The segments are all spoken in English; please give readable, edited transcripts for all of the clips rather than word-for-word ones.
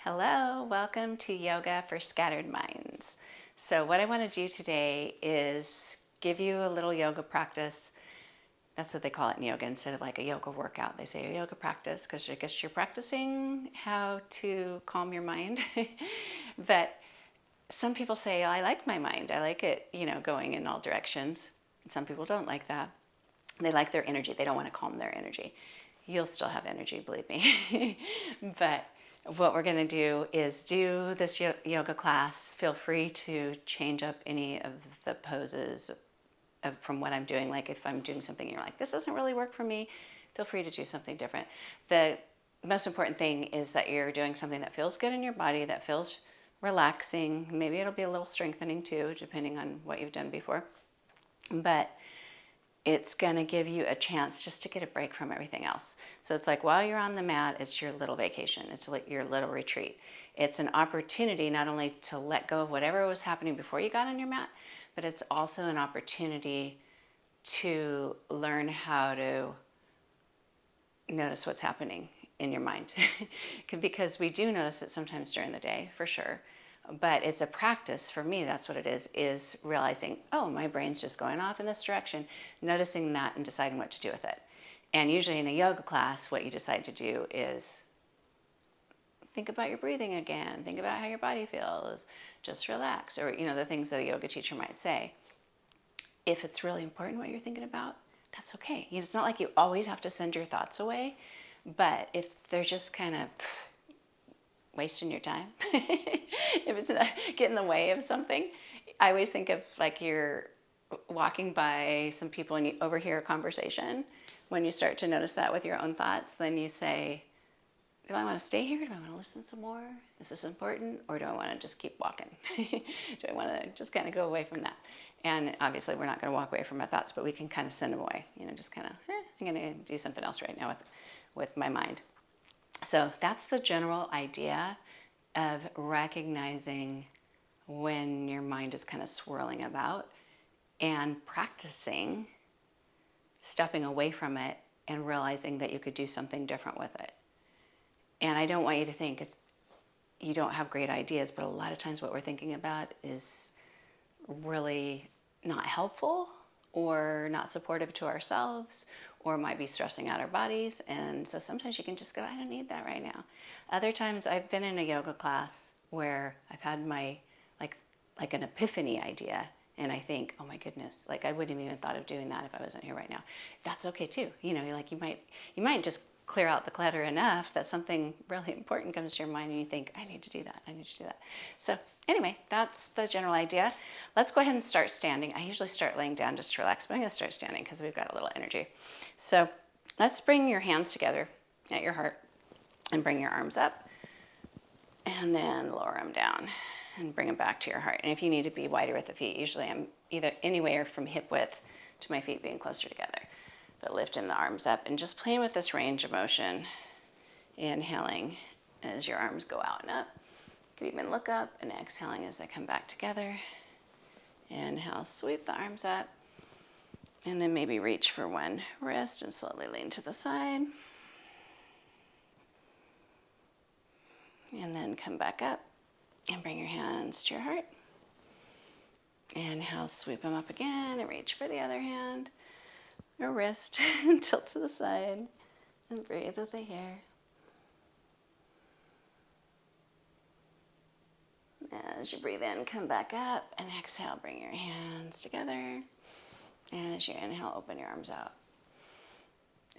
Hello, welcome to Yoga for Scattered Minds. So, what I want to do today is give you a little yoga practice. That's what they call it in yoga instead of like a yoga workout. They say a yoga practice because I guess you're practicing how to calm your mind. But some people say, I like my mind. I like it, going in all directions. Some people don't like that. They like their energy. They don't want to calm their energy. You'll still have energy, believe me. But what we're going to do is do this yoga class. Feel free to change up any of the poses from what I'm doing. Like if I'm doing something and you're like, this doesn't really work for me, feel free to do something different. The most important thing is that you're doing something that feels good in your body, that feels relaxing. Maybe it'll be a little strengthening too, depending on what you've done before. But it's going to give you a chance just to get a break from everything else. So it's like while you're on the mat, it's your little vacation. It's like your little retreat. It's an opportunity not only to let go of whatever was happening before you got on your mat, but it's also an opportunity to learn how to notice what's happening in your mind. Because we do notice it sometimes during the day, for sure. But it's a practice for me. That's what it is realizing, oh, my brain's just going off in this direction, noticing that and deciding what to do with it. And usually in a yoga class, what you decide to do is think about your breathing again, think about how your body feels, just relax, or the things that a yoga teacher might say. If it's really important what you're thinking about, that's okay. It's not like you always have to send your thoughts away, but if they're just kind of wasting your time, if it's not getting in the way of something, I always think of like you're walking by some people and you overhear a conversation. When you start to notice that with your own thoughts, then you say, do I want to stay here? Do I want to listen some more? Is this important? Or do I want to just keep walking? Do I want to just kind of go away from that? And obviously we're not going to walk away from our thoughts, but we can kind of send them away. Just kind of, I'm going to do something else right now with my mind. So that's the general idea of recognizing when your mind is kind of swirling about and practicing stepping away from it and realizing that you could do something different with it. And I don't want you to think you don't have great ideas, but a lot of times what we're thinking about is really not helpful or not supportive to ourselves, or might be stressing out our bodies. And so sometimes you can just go, I don't need that right now. Other times I've been in a yoga class where I've had my like an epiphany idea, and I think, oh my goodness, like I wouldn't have even thought of doing that if I wasn't here right now. That's okay too. You might just clear out the clutter enough that something really important comes to your mind and you think, I need to do that. So anyway, that's the general idea. Let's go ahead and start standing. I usually start laying down just to relax, but I'm going to start standing because we've got a little energy. So let's bring your hands together at your heart and bring your arms up and then lower them down and bring them back to your heart. And if you need to be wider with the feet, usually I'm either anywhere from hip width to my feet being closer together. But lifting the arms up and just playing with this range of motion. Inhaling as your arms go out and up. You can even look up and exhaling as they come back together. Inhale, sweep the arms up. And then maybe reach for one wrist and slowly lean to the side. And then come back up and bring your hands to your heart. Inhale, sweep them up again and reach for the other hand or wrist and tilt to the side and breathe with the air. As you breathe in, come back up and exhale, bring your hands together. And as you inhale, open your arms out.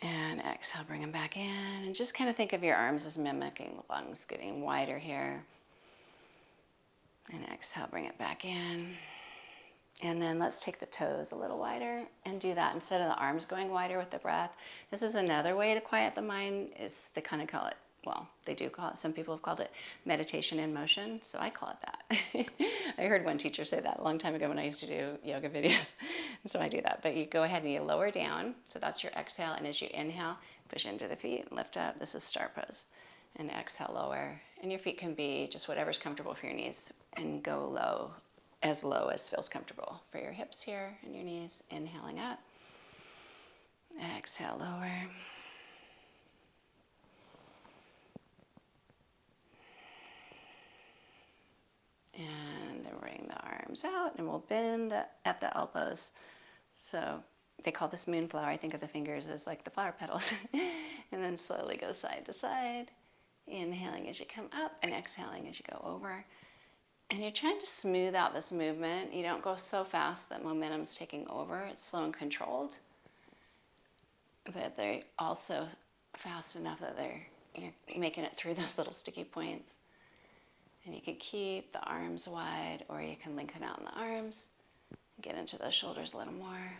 And exhale, bring them back in. And just kind of think of your arms as mimicking the lungs, getting wider here. And exhale, bring it back in. And then let's take the toes a little wider and do that instead of the arms going wider with the breath. This is another way to quiet the mind. They kind of call it, they do call it, some people have called it meditation in motion. So I call it that. I heard one teacher say that a long time ago when I used to do yoga videos. And so I do that. But you go ahead and you lower down. So that's your exhale. And as you inhale, push into the feet and lift up. This is star pose. And exhale, lower. And your feet can be just whatever's comfortable for your knees. And go low as feels comfortable for your hips here and your knees. Inhaling up. Exhale, lower. arms out, and we'll bend at the elbows. So they call this moonflower. I think of the fingers as like the flower petals. And then slowly go side to side, inhaling as you come up and exhaling as you go over. And you're trying to smooth out this movement. You don't go so fast that momentum's taking over. It's slow and controlled. But they're also fast enough that you're making it through those little sticky points. And you can keep the arms wide, or you can lengthen out in the arms and get into those shoulders a little more.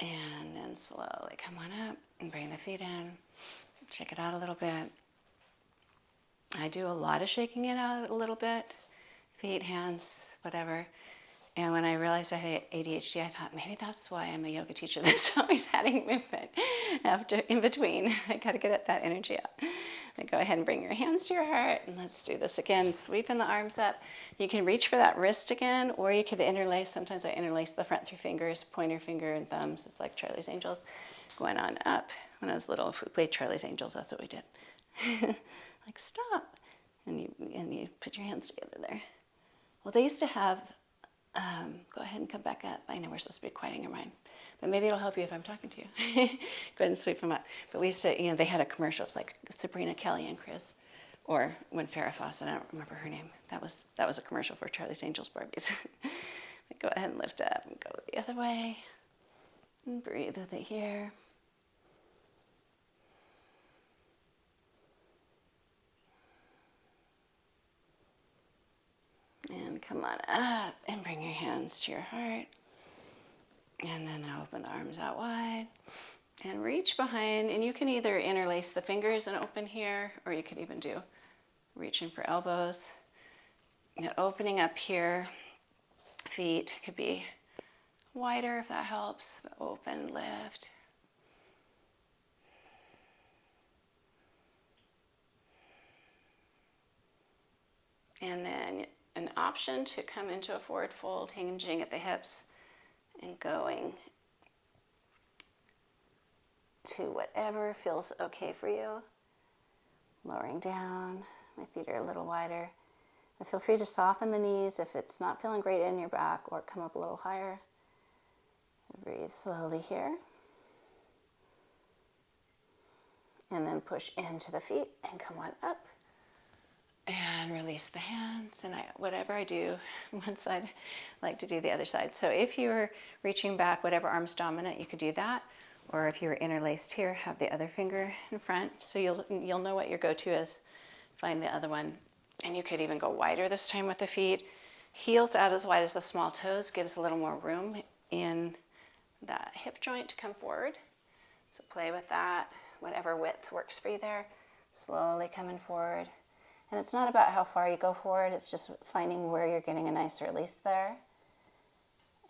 And then slowly come on up and bring the feet in. Shake it out a little bit. I do a lot of shaking it out a little bit. Feet, hands, whatever. And when I realized I had ADHD, I thought, maybe that's why I'm a yoga teacher that's always adding movement in between. I got to get that energy out. Go ahead and bring your hands to your heart, and let's do this again. Sweeping the arms up. You can reach for that wrist again, or you could interlace. Sometimes I interlace the front 3 fingers, pointer finger and thumbs. It's like Charlie's Angels. Going on up. When I was little, if we played Charlie's Angels, that's what we did. Like, stop. And you put your hands together there. Well, they used to have, go ahead and come back up. I know we're supposed to be quiet in your mind, but maybe it'll help you if I'm talking to you. Go ahead and sweep them up. But we used to, they had a commercial. It was like Sabrina, Kelly, and Chris. Or when Farrah Fawcett, I don't remember her name. That was a commercial for Charlie's Angels Barbies. Go ahead and lift up and go the other way. And breathe with it here. And come on up and bring your hands to your heart. And then open the arms out wide. And reach behind. And you can either interlace the fingers and open here, or you could even do reaching for elbows. And opening up here. Feet could be wider if that helps. But open, lift. And then an option to come into a forward fold, hinging at the hips and going to whatever feels okay for you. Lowering down, my feet are a little wider. But feel free to soften the knees if it's not feeling great in your back, or come up a little higher. Breathe slowly here. And then push into the feet and come on up. And release the hands, and whatever I do, one side, I like to do the other side. So if you're reaching back, whatever arm's dominant, you could do that. Or if you're interlaced here, have the other finger in front. So you'll know what your go-to is. Find the other one. And you could even go wider this time with the feet. Heels out as wide as the small toes gives a little more room in that hip joint to come forward. So play with that, whatever width works for you there. Slowly coming forward. And it's not about how far you go forward, it's just finding where you're getting a nice release there.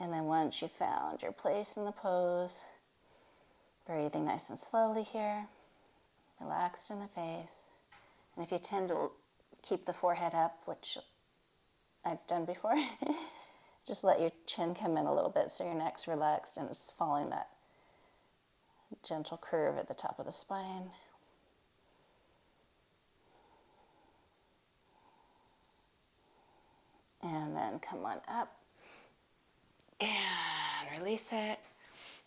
And then once you've found your place in the pose, breathing nice and slowly here, relaxed in the face. And if you tend to keep the forehead up, which I've done before, just let your chin come in a little bit so your neck's relaxed and it's following that gentle curve at the top of the spine. And then come on up and release it.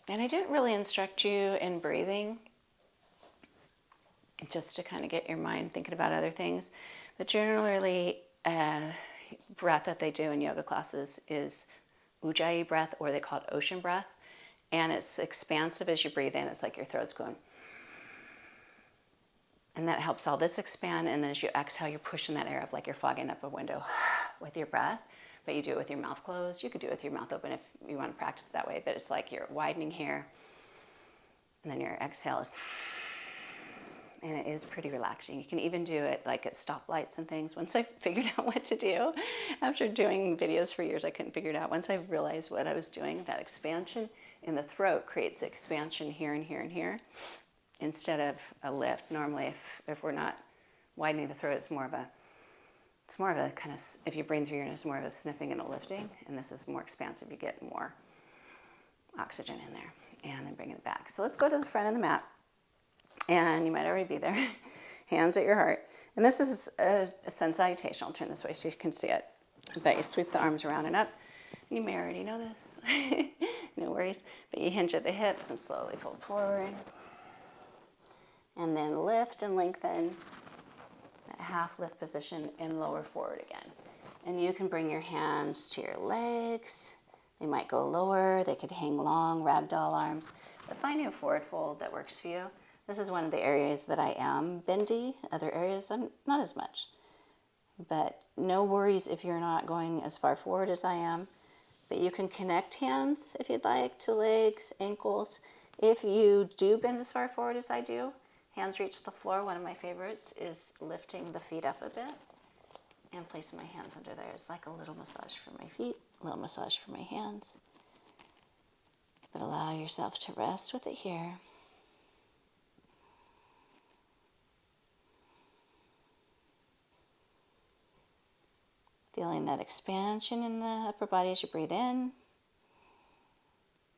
And I didn't really instruct you in breathing, just to kind of get your mind thinking about other things. But generally, breath that they do in yoga classes is Ujjayi breath, or they call it ocean breath. And it's expansive as you breathe in. It's like your throat's going. And that helps all this expand. And then as you exhale, you're pushing that air up like you're fogging up a window with your breath. But you do it with your mouth closed. You could do it with your mouth open if you want to practice it that way. But it's like you're widening here. And then your exhale is... And it is pretty relaxing. You can even do it like at stoplights and things. Once I figured out what to do, after doing videos for years, I couldn't figure it out. Once I realized what I was doing, that expansion in the throat creates expansion here and here and here, instead of a lift. Normally, if we're not widening the throat, it's more of a kind of, if you breathe through your nose, more of a sniffing and a lifting. And this is more expansive. You get more oxygen in there. And then bring it back. So let's go to the front of the mat. And you might already be there. Hands at your heart. And this is a sun salutation. I'll turn this way so you can see it. But you sweep the arms around and up. You may already know this. No worries. But you hinge at the hips and slowly fold forward. And then lift and lengthen. That half lift position and lower forward again. And you can bring your hands to your legs. They might go lower. They could hang long, ragdoll arms. But finding a forward fold that works for you. This is one of the areas that I am bendy. Other areas I'm not as much. But no worries if you're not going as far forward as I am. But you can connect hands if you'd like to legs, ankles. If you do bend as far forward as I do, hands reach the floor. One of my favorites is lifting the feet up a bit and placing my hands under there. It's like a little massage for my feet, a little massage for my hands. But allow yourself to rest with it here. Feeling that expansion in the upper body as you breathe in.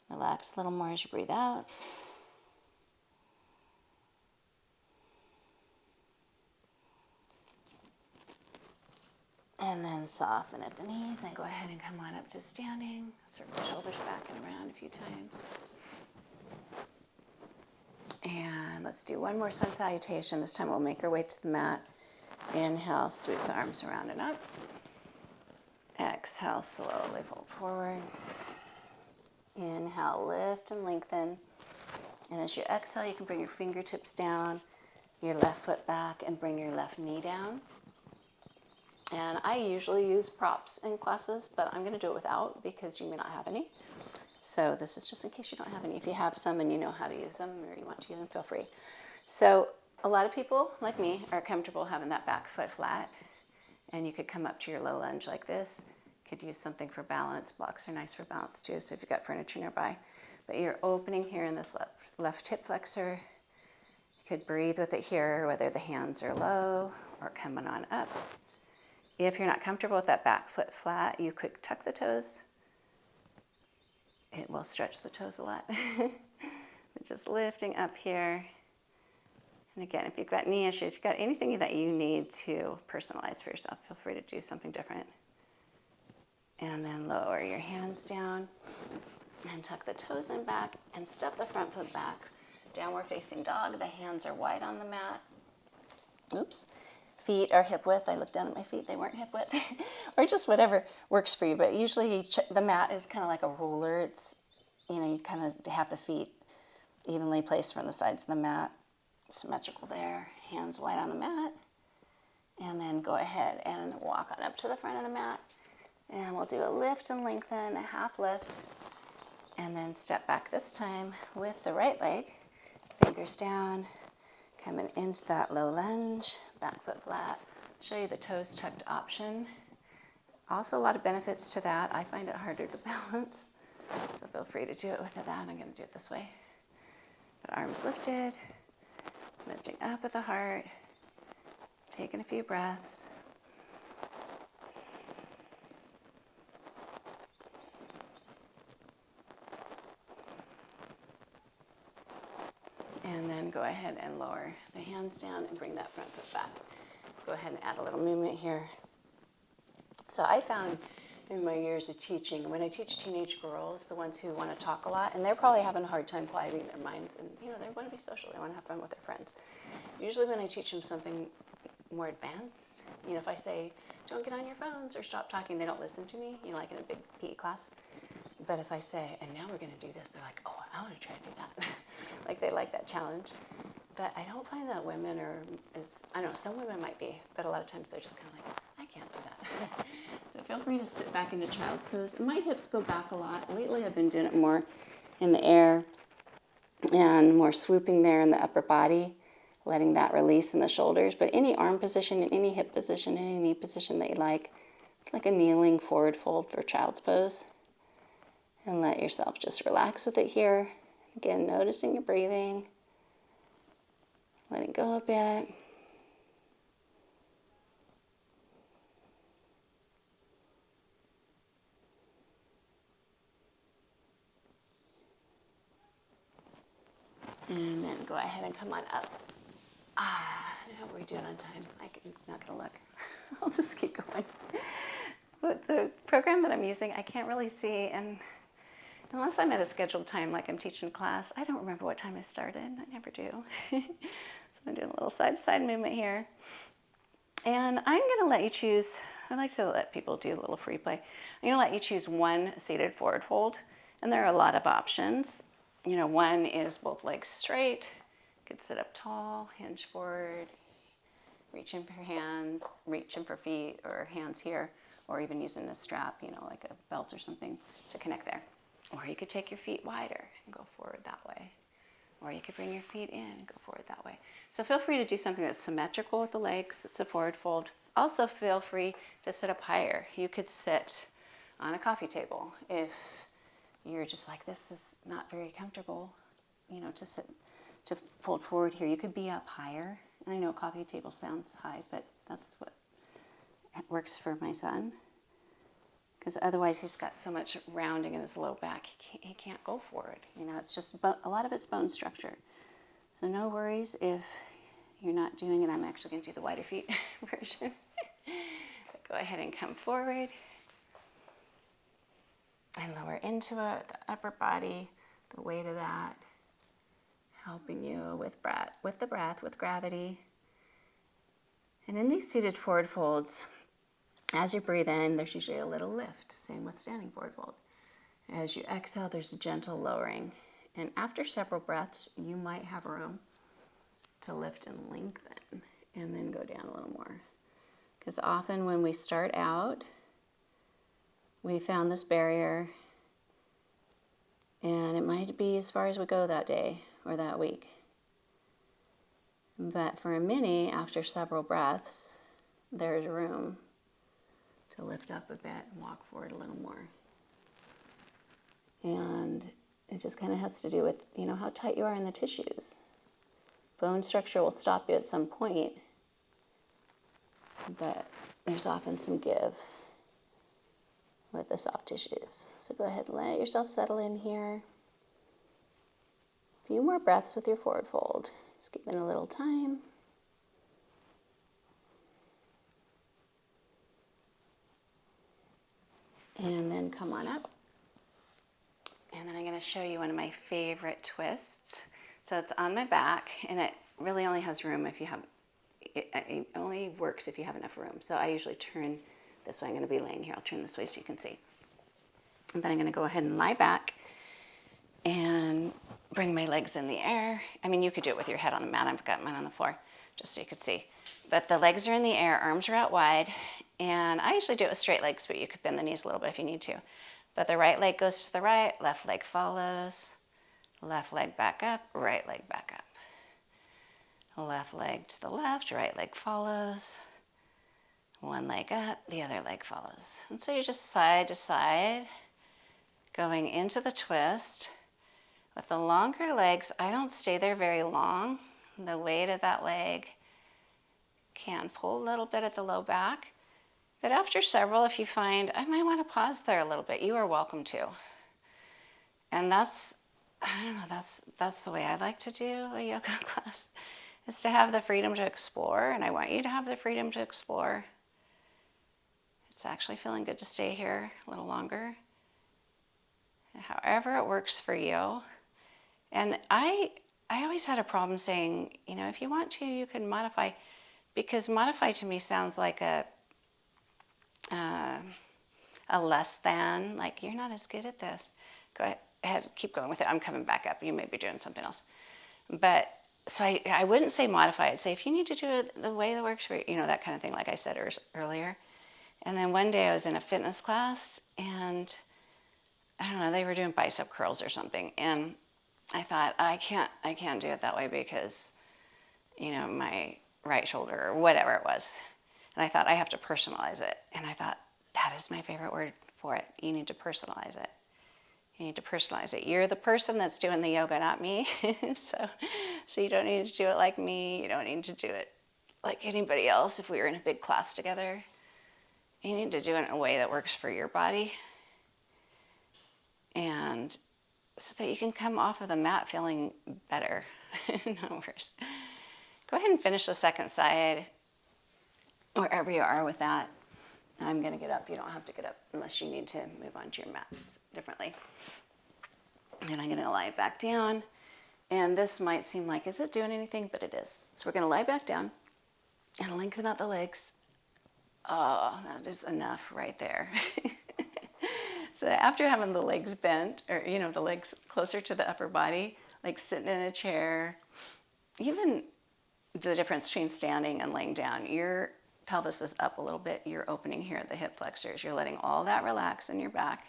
Relax a little more as you breathe out. And then soften at the knees and go ahead and come on up to standing. Circle the shoulders back and around a few times. And let's do one more sun salutation. This time we'll make our way to the mat. Inhale, sweep the arms around and up. Exhale, slowly fold forward. Inhale, lift and lengthen. And as you exhale, you can bring your fingertips down, your left foot back, and bring your left knee down. And I usually use props in classes, but I'm going to do it without because you may not have any. So this is just in case you don't have any. If you have some and you know how to use them or you want to use them, feel free. So a lot of people, like me, are comfortable having that back foot flat. And you could come up to your low lunge like this. Could use something for balance. Blocks are nice for balance too, so if you've got furniture nearby. But you're opening here in this left hip flexor. You could breathe with it here, whether the hands are low or coming on up. If you're not comfortable with that back foot flat, you could tuck the toes. It will stretch the toes a lot. Just lifting up here. And again, if you've got knee issues, you've got anything that you need to personalize for yourself, feel free to do something different. And then lower your hands down and tuck the toes in back and step the front foot back. Downward facing dog. The hands are wide on the mat. Oops. Feet are hip width. I looked down at my feet. They weren't hip width. Or just whatever works for you. But usually the mat is kind of like a ruler. It's, you kind of have the feet evenly placed from the sides of the mat. Symmetrical there. Hands wide on the mat. And then go ahead and walk on up to the front of the mat. And we'll do a lift and lengthen, a half lift. And then step back this time with the right leg. Fingers down. Coming into that low lunge. Back foot flat. Show you the toes tucked option. Also a lot of benefits to that. I find it harder to balance. So feel free to do it with that. I'm going to do it this way. But arms lifted. Lifting up at the heart. Taking a few breaths. And then go ahead and lower the hands down and bring that front foot back. Go ahead and add a little movement here. So I found in my years of teaching, when I teach teenage girls, the ones who want to talk a lot, and they're probably having a hard time quieting their minds, and they want to be social, they want to have fun with their friends. Usually when I teach them something more advanced, if I say, don't get on your phones or stop talking, they don't listen to me, like in a big PE class. But if I say, and now we're going to do this, they're like, oh, I want to try to do that. Like they like that challenge. But I don't find that women are I don't know, some women might be, but a lot of times they're just kind of like, I can't do that. So feel free to sit back into child's pose. And my hips go back a lot. Lately I've been doing it more in the air and more swooping there in the upper body, letting that release in the shoulders. But any arm position, any hip position, any knee position that you like, it's like a kneeling forward fold for child's pose. And let yourself just relax with it here. Again, noticing your breathing. Letting go a bit. And then go ahead and come on up. How are we doing on time? It's not going to look. I'll just keep going. But the program that I'm using, I can't really see. And unless I'm at a scheduled time, like I'm teaching class, I don't remember what time I started. I never do. So I'm doing a little side-to-side movement here. And I'm going to let you choose. I like to let people do a little free play. I'm going to let you choose one seated forward fold. And there are a lot of options. One is both legs straight. You could sit up tall, hinge forward, reach in for hands, reach in for feet or hands here, or even using a strap, like a belt or something to connect there. Or you could take your feet wider and go forward that way. Or you could bring your feet in and go forward that way. So feel free to do something that's symmetrical with the legs. It's a forward fold. Also feel free to sit up higher. You could sit on a coffee table if you're just like, this is not very comfortable, to fold forward here. You could be up higher. And I know coffee table sounds high, but that's what works for my son. Because otherwise he's got so much rounding in his low back, he can't go forward. It's just a lot of it's bone structure. So no worries if you're not doing it. I'm actually going to do the wider feet version. But go ahead and come forward. And lower into it, the upper body, the weight of that, helping you with the breath, with gravity. And in these seated forward folds, as you breathe in, there's usually a little lift. Same with standing forward fold. As you exhale, there's a gentle lowering. And after several breaths, you might have room to lift and lengthen, and then go down a little more. Because often when we start out, we found this barrier, and it might be as far as we go that day or that week. But for a mini, after several breaths, there's room to lift up a bit and walk forward a little more. And it just kind of has to do with, how tight you are in the tissues. Bone structure will stop you at some point, but there's often some give with the soft tissues. So go ahead and let yourself settle in here. A few more breaths with your forward fold. Just give it a little time. And then come on up. And then I'm going to show you one of my favorite twists. So it's on my back, and it really only has room if you have, it only works if you have enough room. So I usually turn this way. I'm going to be laying here. I'll turn this way so you can see. But I'm going to go ahead and lie back and bring my legs in the air. I mean, you could do it with your head on the mat. I've got mine on the floor just so you could see. But the legs are in the air, arms are out wide. And I usually do it with straight legs, but you could bend the knees a little bit if you need to. But the right leg goes to the right, left leg follows. Left leg back up, right leg back up. Left leg to the left, right leg follows. One leg up, the other leg follows. And so you're just side to side, going into the twist. With the longer legs, I don't stay there very long. The weight of that leg can pull a little bit at the low back. But after several, if you find, I might want to pause there a little bit, you are welcome to. And that's the way I like to do a yoga class, is to have the freedom to explore. And I want you to have the freedom to explore. It's actually feeling good to stay here a little longer. However it works for you. And I always had a problem saying, if you want to, you can modify. Because modify to me sounds like a less than, like you're not as good at this. Go ahead, keep going with it. I'm coming back up. You may be doing something else. But so I wouldn't say modify. I'd say if you need to do it the way that works for you, that kind of thing, like I said earlier. And then one day I was in a fitness class, and I don't know, they were doing bicep curls or something. And I thought, I can't do it that way because, my right shoulder or whatever it was. And I thought, I have to personalize it. And I thought, that is my favorite word for it. You need to personalize it. You need to personalize it. You're the person that's doing the yoga, not me. So you don't need to do it like me. You don't need to do it like anybody else if we were in a big class together. You need to do it in a way that works for your body. And so that you can come off of the mat feeling better, not worse. Go ahead and finish the second side, wherever you are with that. I'm going to get up. You don't have to get up unless you need to move on to your mat differently. And I'm going to lie back down. And this might seem like, is it doing anything? But it is. So we're going to lie back down and lengthen out the legs. Oh, that is enough right there. So after having the legs bent, or, you know, the legs closer to the upper body, like sitting in a chair, even the difference between standing and laying down, your pelvis is up a little bit. You're opening here at the hip flexors. You're letting all that relax in your back.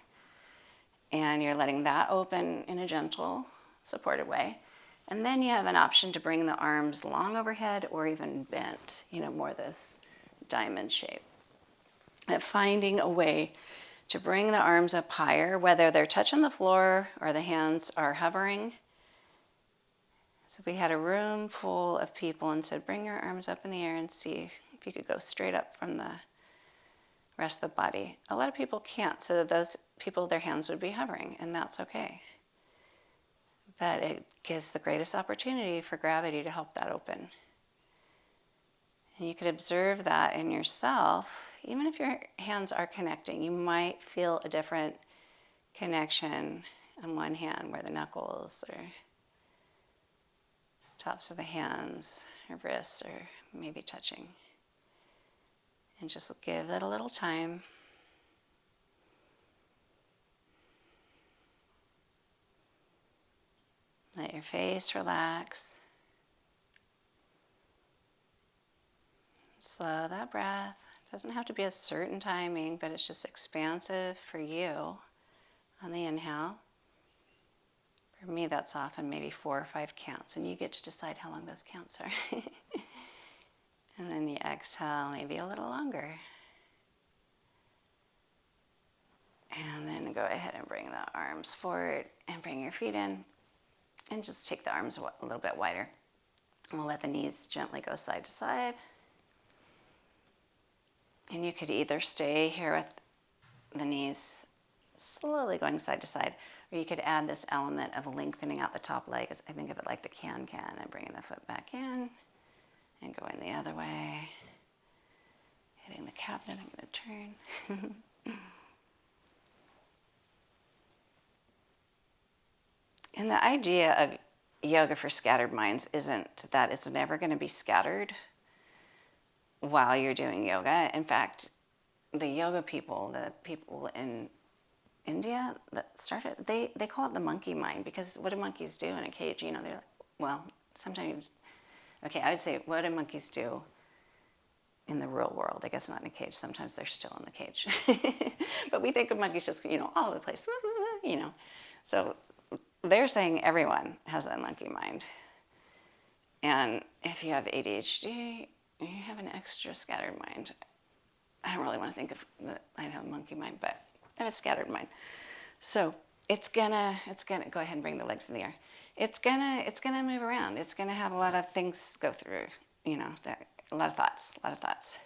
And you're letting that open in a gentle, supported way. And then you have an option to bring the arms long overhead or even bent, you know, more this diamond shape. And finding a way to bring the arms up higher, whether they're touching the floor or the hands are hovering. So we had a room full of people and said, bring your arms up in the air and see if you could go straight up from the rest of the body. A lot of people can't, so those people, their hands would be hovering, and that's okay. But it gives the greatest opportunity for gravity to help that open. And you could observe that in yourself. Even if your hands are connecting, you might feel a different connection on one hand where the knuckles or tops of the hands or wrists are maybe touching. And just give it a little time. Let your face relax. Slow that breath. It doesn't have to be a certain timing, but it's just expansive for you on the inhale. For me, that's often maybe 4 or 5 counts, and you get to decide how long those counts are. And then you exhale maybe a little longer. And then go ahead and bring the arms forward and bring your feet in. And just take the arms a little bit wider. And we'll let the knees gently go side to side. And you could either stay here with the knees slowly going side to side, or you could add this element of lengthening out the top leg. I think of it like the can-can, and bringing the foot back in and going the other way. Hitting the cabinet, I'm going to turn. And the idea of yoga for scattered minds isn't that it's never going to be scattered while you're doing yoga. In fact, the yoga people, the people in India that started, they call it the monkey mind, because what do monkeys do in a cage? You know, they're like, well, sometimes, okay, I would say, what do monkeys do in the real world? I guess not in a cage. Sometimes they're still in the cage. But we think of monkeys just, you know, all over the place, you know. So they're saying everyone has a monkey mind. And if you have ADHD, you have an extra scattered mind. I don't really want to think of that I have a monkey mind, but I have a scattered mind. So it's gonna go ahead and bring the legs in the air. It's gonna move around. It's gonna have a lot of things go through, you know, a lot of thoughts.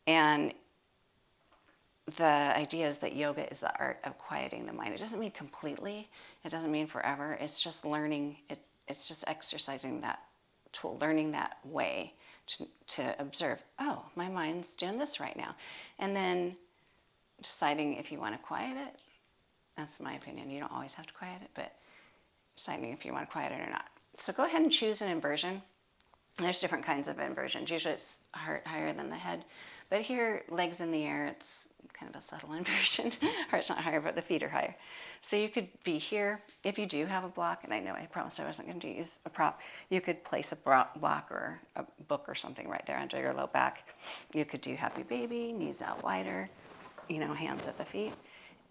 And the idea is that yoga is the art of quieting the mind. It doesn't mean completely. It doesn't mean forever. It's just learning. It's just exercising that tool, learning that way to observe, oh, my mind's doing this right now. And then deciding if you want to quiet it. That's my opinion. You don't always have to quiet it, but deciding if you want to quiet it or not. So go ahead and choose an inversion. There's different kinds of inversions. Usually it's heart higher than the head. But here, legs in the air, it's kind of a subtle inversion. Heart's not higher, but the feet are higher. So you could be here. If you do have a block, and I know I promised I wasn't going to use a prop, you could place a block or a book or something right there under your low back. You could do happy baby, knees out wider, you know, hands at the feet.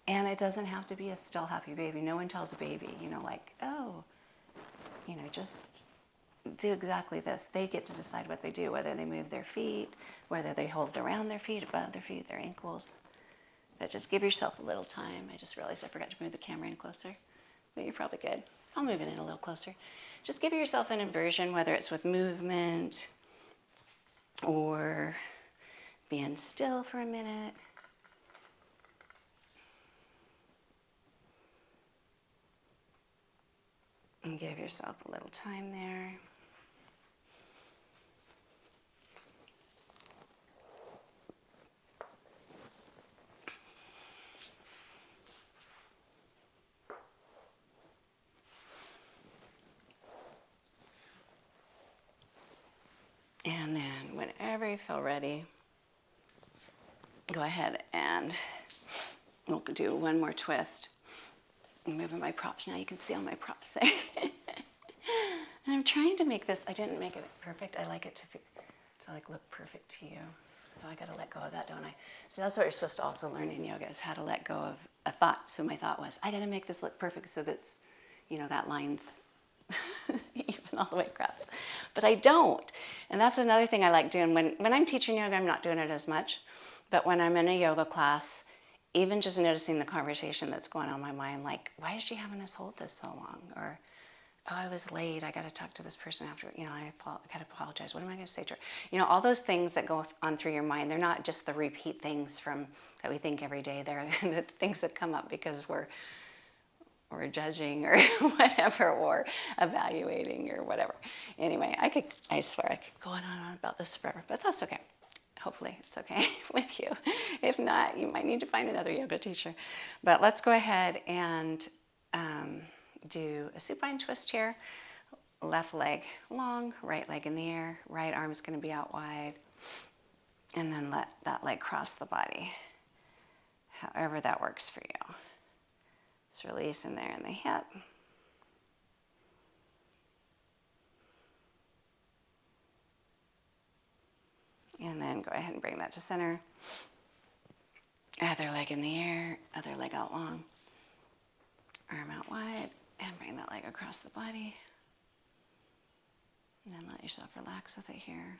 And it doesn't have to be a still happy baby. No one tells a baby, you know, like, oh, you know, just do exactly this. They get to decide what they do, whether they move their feet, whether they hold around their feet, above their feet, their ankles. But just give yourself a little time. I just realized I forgot to move the camera in closer, but you're probably good. I'll move it in a little closer. Just give yourself an inversion, whether it's with movement or being still for a minute. And give yourself a little time there. And then whenever you feel ready, go ahead and we'll do one more twist. I'm moving my props now. You can see all my props there. And I'm trying to make this, I didn't make it perfect. I like it to like look perfect to you. So I got to let go of that, don't I? So that's what you're supposed to also learn in yoga, is how to let go of a thought. So my thought was, I got to make this look perfect so that's, that line's even all the way across. But I don't. And that's another thing I like doing. When I'm teaching yoga, I'm not doing it as much. But when I'm in a yoga class, even just noticing the conversation that's going on in my mind, like, why is she having us hold this so long? Or, oh, I was late. I got to talk to this person after. I got to apologize. What am I going to say to her? All those things that go on through your mind, they're not just the repeat things that we think every day. They're the things that come up because we're judging or whatever, or evaluating or whatever. Anyway, I swear I could go on and on about this forever, but that's okay. Hopefully it's okay with you. If not, you might need to find another yoga teacher. But let's go ahead and do a supine twist here. Left leg long, right leg in the air, right arm is going to be out wide. And then let that leg cross the body, however that works for you. Just release in there in the hip. And then go ahead and bring that to center. Other leg in the air, other leg out long. Arm out wide, and bring that leg across the body. And then let yourself relax with it here.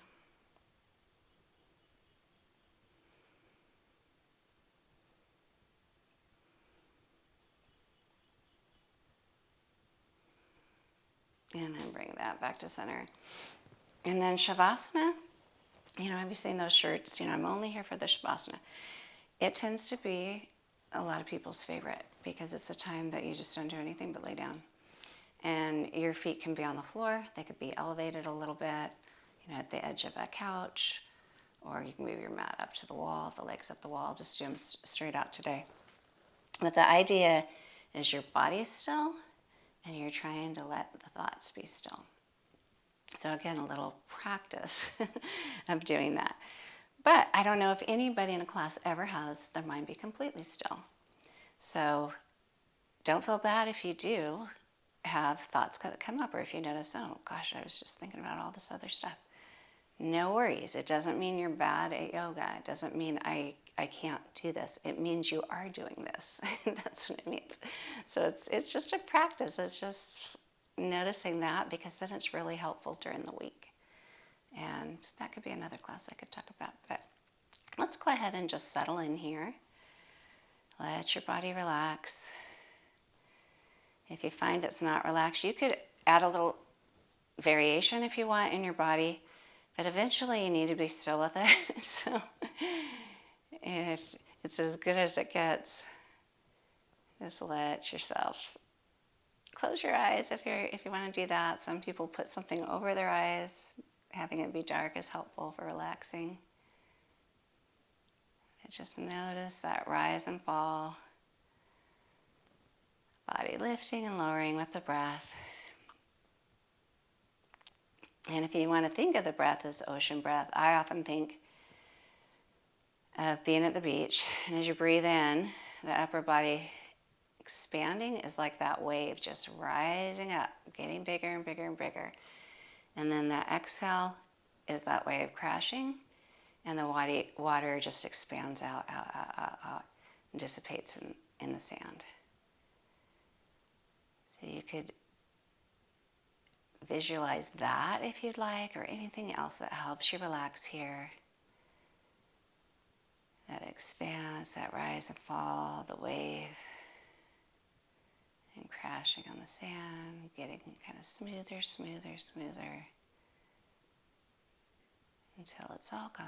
And then bring that back to center. And then Shavasana, have you seen those shirts? I'm only here for the Shavasana. It tends to be a lot of people's favorite because it's the time that you just don't do anything but lay down. And your feet can be on the floor. They could be elevated a little bit, at the edge of a couch, or you can move your mat up to the wall, the legs up the wall. Just do them straight out today. But the idea is your body is still, and you're trying to let the thoughts be still. So again, a little practice of doing that. But I don't know if anybody in a class ever has their mind be completely still. So don't feel bad if you do have thoughts that come up, or if you notice, oh gosh, I was just thinking about all this other stuff. No worries. It doesn't mean you're bad at yoga. It doesn't mean I can't do this. It means you are doing this. That's what it means. So it's just a practice. It's just noticing that, because then it's really helpful during the week. And that could be another class I could talk about. But let's go ahead and just settle in here. Let your body relax. If you find it's not relaxed, you could add a little variation if you want in your body. But eventually you need to be still with it. So if it's as good as it gets, just let yourself close your eyes if you want to do that. Some people put something over their eyes. Having it be dark is helpful for relaxing. And just notice that rise and fall. Body lifting and lowering with the breath. And if you want to think of the breath as ocean breath, I often think of being at the beach. And as you breathe in, the upper body expanding is like that wave just rising up, getting bigger and bigger and bigger. And then the exhale is that wave crashing, and the water just expands out, and dissipates in the sand. So you could visualize that if you'd like, or anything else that helps you relax here. That expands, that rise and fall, the wave, and crashing on the sand, getting kind of smoother, smoother, smoother, until it's all gone.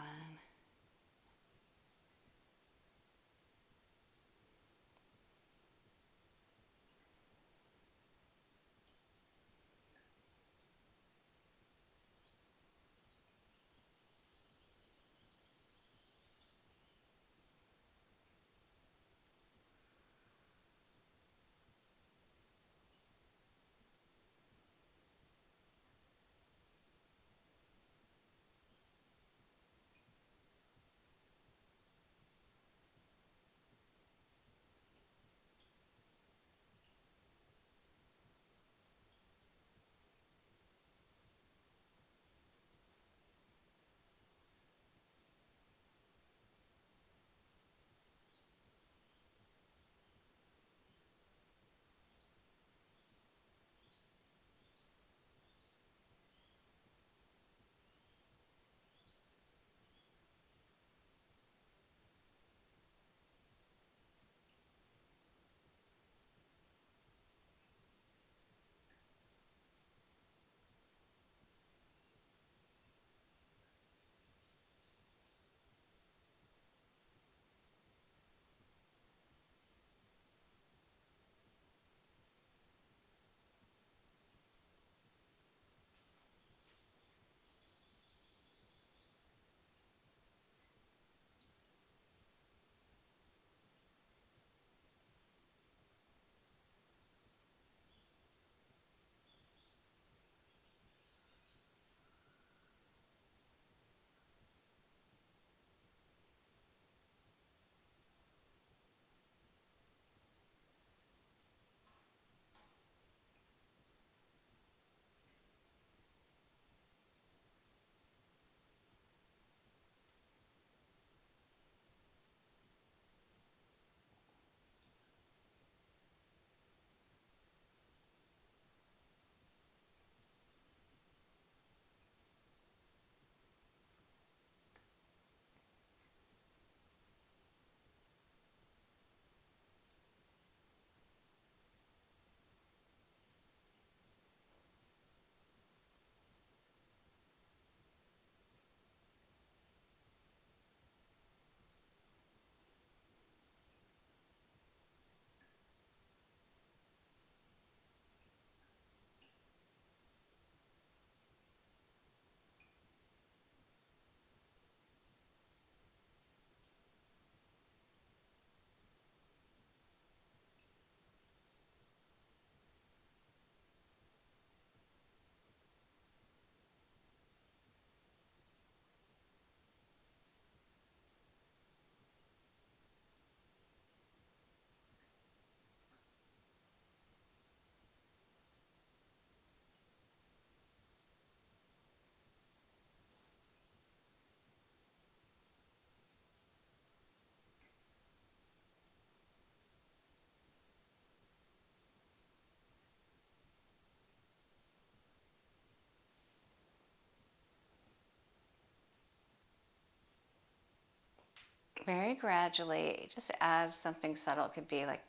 very gradually, just add something subtle. It could be like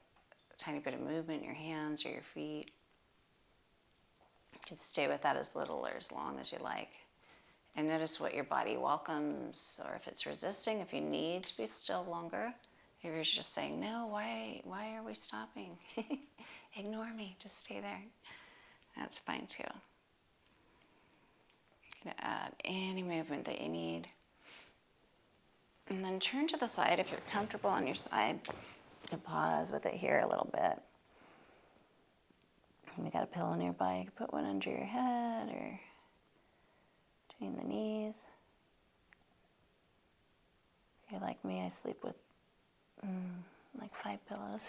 a tiny bit of movement in your hands or your feet. You can stay with that as little or as long as you like. And notice what your body welcomes, or if it's resisting, if you need to be still longer. If you're just saying, no, why are we stopping? Ignore me, just stay there. That's fine too. You're gonna add any movement that you need. And then turn to the side if you're comfortable on your side. You can pause with it here a little bit. If you got a pillow nearby, you can put one under your head or between the knees. If you're like me, I sleep with like 5 pillows.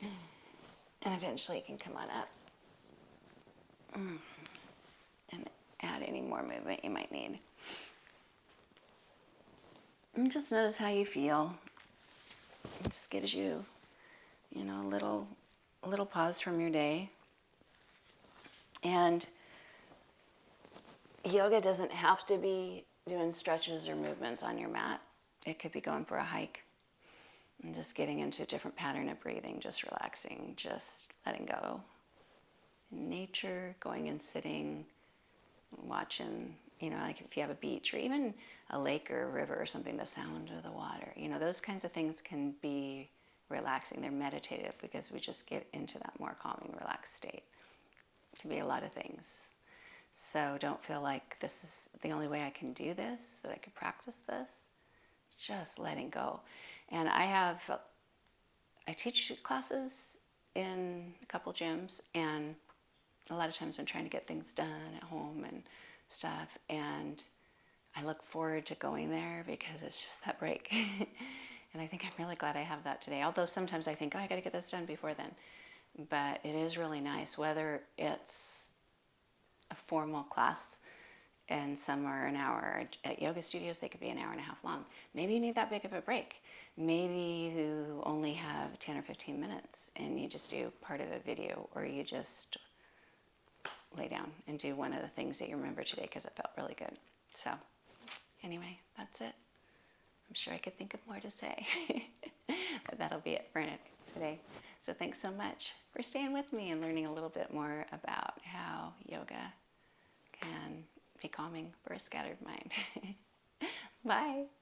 And eventually you can come on up and add any more movement you might need. And just notice how you feel. It just gives you, a little pause from your day. And yoga doesn't have to be doing stretches or movements on your mat. It could be going for a hike and just getting into a different pattern of breathing, just relaxing, just letting go. In nature, going and sitting, watching, like if you have a beach or even a lake or a river or something, the sound of the water, those kinds of things can be relaxing. They're meditative because we just get into that more calming, relaxed state. It can be a lot of things. So don't feel like this is the only way I can do this, that I can practice this. It's just letting go. And I teach classes in a couple gyms, and a lot of times I'm trying to get things done at home and stuff, and I look forward to going there because it's just that break. And I think I'm really glad I have that today. Although sometimes I think, I got to get this done before then. But it is really nice, whether it's a formal class, and some are an hour. At yoga studios, they could be an hour and a half long. Maybe you need that big of a break. Maybe you only have 10 or 15 minutes and you just do part of a video, or you just lay down and do one of the things that you remember today because it felt really good. So anyway, that's it. I'm sure I could think of more to say, but that'll be it for today. So thanks so much for staying with me and learning a little bit more about how yoga can be calming for a scattered mind. Bye.